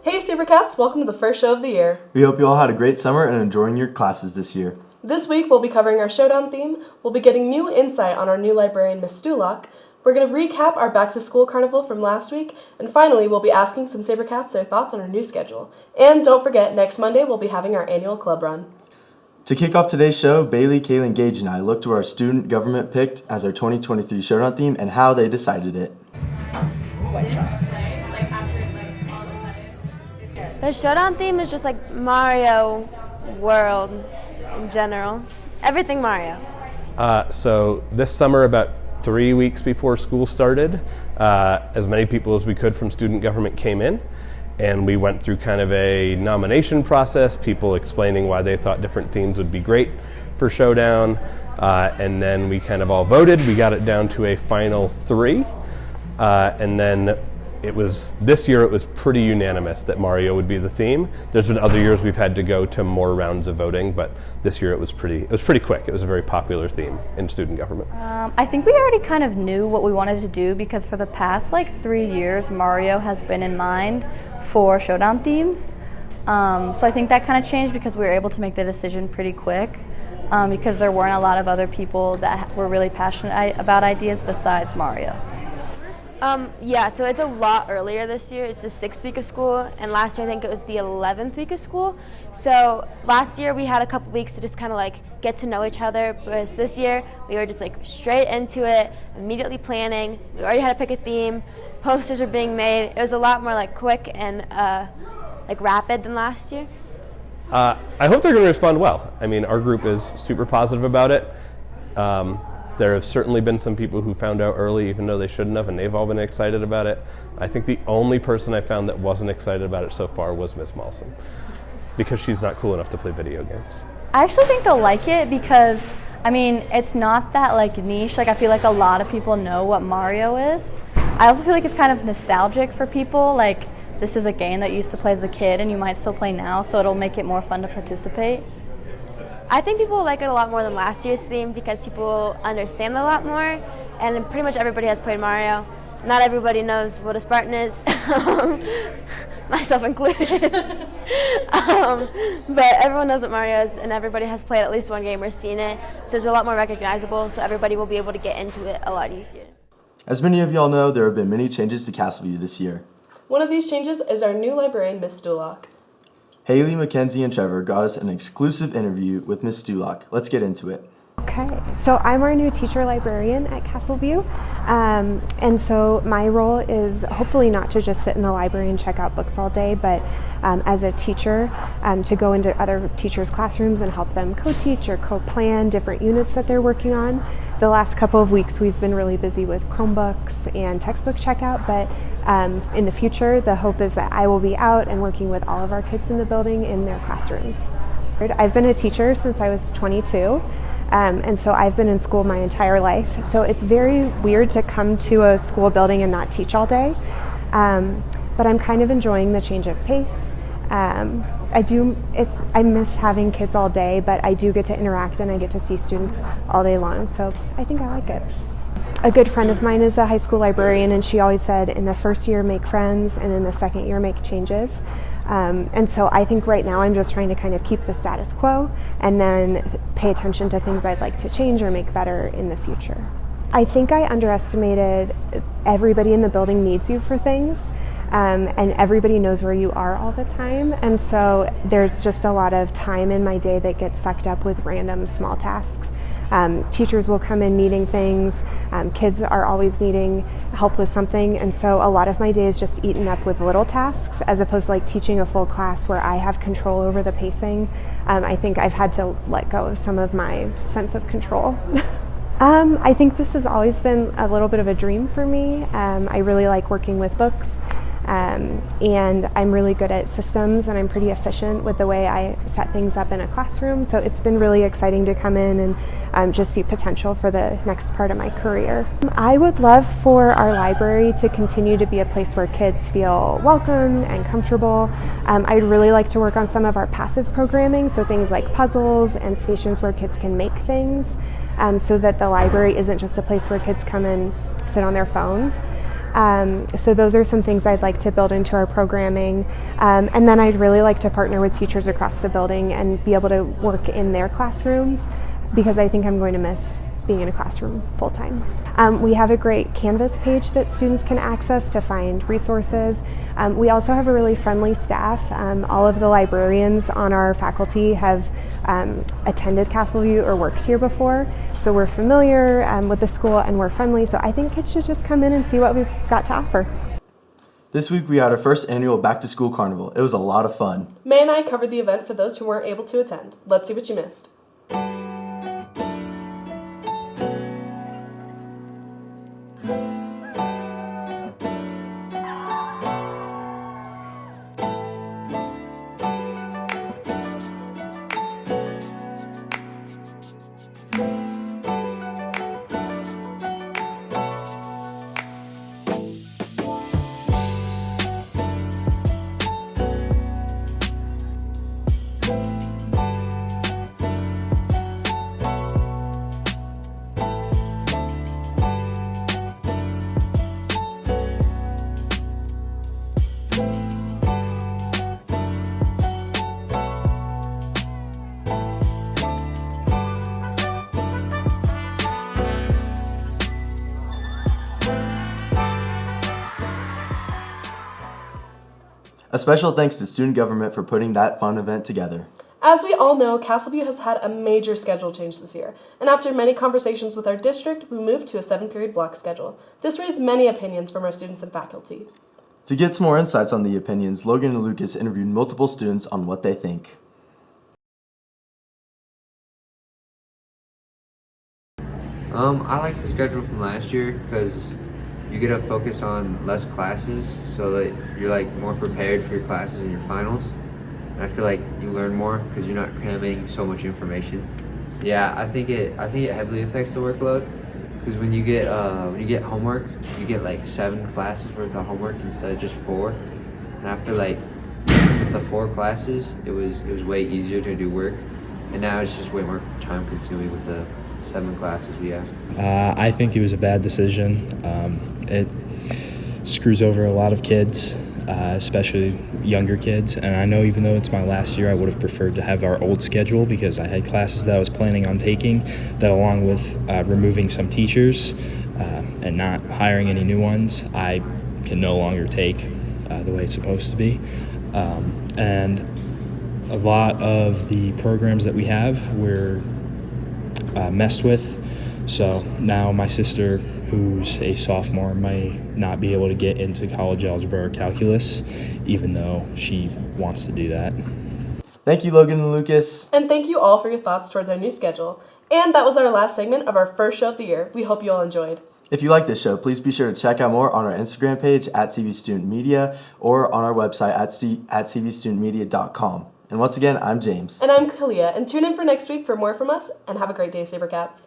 Hey Supercats, welcome to the first show of the year. We hope you all had a great summer and enjoying your classes this year. This week we'll be covering our showdown theme, we'll be getting new insight on our new librarian, Miss Stulak, we're going to recap our back-to-school carnival from last week, and finally we'll be asking some Sabercats their thoughts on our new schedule. And don't forget, next Monday we'll be having our annual club run. To kick off today's show, Bailey, Kaylin, Gage, and I looked to our student government picked as our 2023 showdown theme and how they decided it. The showdown theme is just like Mario World in general. Everything Mario. So this summer, about 3 weeks before school started, as many people as we could from student government came in, and we went through kind of a nomination process, people explaining why they thought different themes would be great for showdown, and then we kind of all voted. We got it down to a final 3, and then this year it was pretty unanimous that Mario would be the theme. There's been other years we've had to go to more rounds of voting, but this year it was pretty quick. It was a very popular theme in student government. I think we already kind of knew what we wanted to do because for the past 3 years, Mario has been in mind for showdown themes. So I think that kind of changed because we were able to make the decision pretty quick because there weren't a lot of other people that were really passionate about ideas besides Mario. Yeah, so it's a lot earlier this year. It's the 6th week of school, and last year I think it was the 11th week of school. So last year we had a couple weeks to just kind of get to know each other, whereas this year we were just straight into it, immediately planning. We already had to pick a theme. Posters were being made. It was a lot more quick and rapid than last year. I hope they're going to respond well. I mean, our group is super positive about it. There have certainly been some people who found out early even though they shouldn't have, and they've all been excited about it. I think the only person I found that wasn't excited about it so far was Miss Malson, because she's not cool enough to play video games. I actually think they'll like it because, it's not that niche. I feel like a lot of people know what Mario is. I also feel like it's kind of nostalgic for people. This is a game that you used to play as a kid and you might still play now, so it'll make it more fun to participate. I think people like it a lot more than last year's theme because people understand it a lot more, and pretty much everybody has played Mario. Not everybody knows what a Spartan is, myself included. But everyone knows what Mario is, and everybody has played at least one game or seen it, so it's a lot more recognizable, so everybody will be able to get into it a lot easier. As many of y'all know, there have been many changes to Castleview this year. One of these changes is our new librarian, Miss Stulak. Haley, Mackenzie, and Trevor got us an exclusive interview with Miss Stulak. Let's get into it. Okay, so I'm our new teacher librarian at Castleview, and so my role is hopefully not to just sit in the library and check out books all day, but as a teacher to go into other teachers' classrooms and help them co-teach or co-plan different units that they're working on. The last couple of weeks we've been really busy with Chromebooks and textbook checkout, but in the future the hope is that I will be out and working with all of our kids in the building in their classrooms. I've been a teacher since I was 22. And so I've been in school my entire life, so it's very weird to come to a school building and not teach all day, but I'm kind of enjoying the change of pace. I miss having kids all day, but I do get to interact and I get to see students all day long, so I think I like it. A good friend of mine is a high school librarian, and she always said in the first year make friends and in the second year make changes. And so I think right now I'm just trying to kind of keep the status quo and then pay attention to things I'd like to change or make better in the future. I think I underestimated everybody in the building needs you for things, and everybody knows where you are all the time. And so there's just a lot of time in my day that gets sucked up with random small tasks. Teachers will come in needing things, kids are always needing help with something, and so a lot of my day is just eaten up with little tasks as opposed to teaching a full class where I have control over the pacing. I think I've had to let go of some of my sense of control. I think this has always been a little bit of a dream for me. I really like working with books. And I'm really good at systems, and I'm pretty efficient with the way I set things up in a classroom, so it's been really exciting to come in and just see potential for the next part of my career. I would love for our library to continue to be a place where kids feel welcome and comfortable. I'd really like to work on some of our passive programming, so things like puzzles and stations where kids can make things, so that the library isn't just a place where kids come and sit on their phones. So those are some things I'd like to build into our programming. And then I'd really like to partner with teachers across the building and be able to work in their classrooms, because I think I'm going to miss being in a classroom full time. We have a great Canvas page that students can access to find resources. We also have a really friendly staff. All of the librarians on our faculty have attended Castleview or worked here before, so we're familiar with the school and we're friendly, so I think kids should just come in and see what we've got to offer. This week we had our first annual Back to School Carnival. It was a lot of fun. May and I covered the event for those who weren't able to attend. Let's see what you missed. A special thanks to student government for putting that fun event together. As we all know, Castleview has had a major schedule change this year, and after many conversations with our district, we moved to a 7-period block schedule. This raised many opinions from our students and faculty. To get some more insights on the opinions, Logan and Lucas interviewed multiple students on what they think. I like the schedule from last year because you get to focus on less classes, so that you're like more prepared for your classes and your finals. And I feel like you learn more because you're not cramming so much information. Yeah, I think it heavily affects the workload, because when you get homework, you get like 7 classes worth of homework instead of just 4. And I feel like with the 4 classes, it was way easier to do work, and now it's just way more time consuming with the 7 classes we have. I think it was a bad decision. It screws over a lot of kids, especially younger kids. And I know even though it's my last year, I would have preferred to have our old schedule, because I had classes that I was planning on taking that, along with removing some teachers and not hiring any new ones, I can no longer take the way it's supposed to be. And a lot of the programs that we have, we're messed with. So now my sister, who's a sophomore, may not be able to get into college algebra or calculus, even though she wants to do that. Thank you, Logan and Lucas. And thank you all for your thoughts towards our new schedule. And that was our last segment of our first show of the year. We hope you all enjoyed. If you like this show, please be sure to check out more on our Instagram page at CV Student Media or on our website at cvstudentmedia.com. And once again, I'm James. And I'm Kalia, and tune in for next week for more from us, and have a great day, Sabercats.